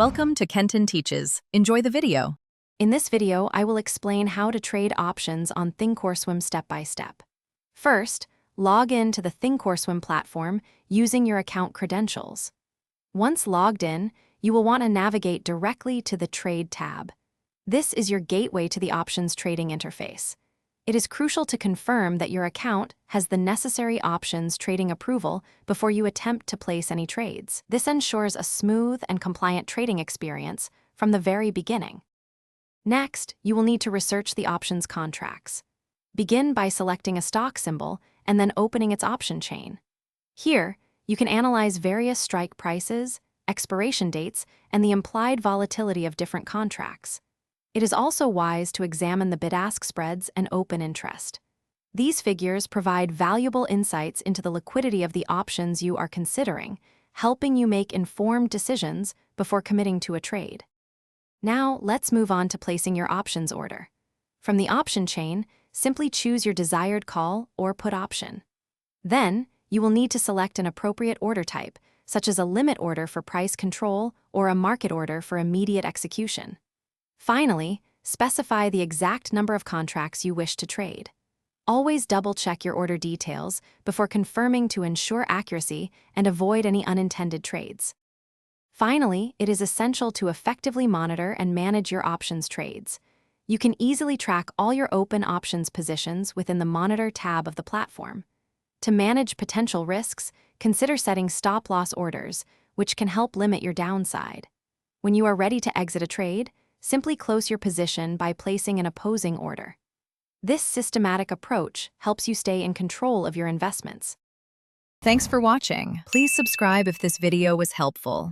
Welcome to Kenton Teaches. Enjoy the video. In this video, I will explain how to trade options on Thinkorswim step by step. First, log in to the Thinkorswim platform using your account credentials. Once logged in, you will want to navigate directly to the Trade tab. This is your gateway to the options trading interface. It is crucial to confirm that your account has the necessary options trading approval before you attempt to place any trades. This ensures a smooth and compliant trading experience from the very beginning. Next, you will need to research the options contracts. Begin by selecting a stock symbol and then opening its option chain. Here, you can analyze various strike prices, expiration dates, and the implied volatility of different contracts. It is also wise to examine the bid-ask spreads and open interest. These figures provide valuable insights into the liquidity of the options you are considering, helping you make informed decisions before committing to a trade. Now, let's move on to placing your options order. From the option chain, simply choose your desired call or put option. Then, you will need to select an appropriate order type, such as a limit order for price control or a market order for immediate execution. Finally, specify the exact number of contracts you wish to trade. Always double-check your order details before confirming to ensure accuracy and avoid any unintended trades. Finally, it is essential to effectively monitor and manage your options trades. You can easily track all your open options positions within the Monitor tab of the platform. To manage potential risks, consider setting stop-loss orders, which can help limit your downside. When you are ready to exit a trade, simply close your position by placing an opposing order. This systematic approach helps you stay in control of your investments. Thanks for watching. Please subscribe if this video was helpful.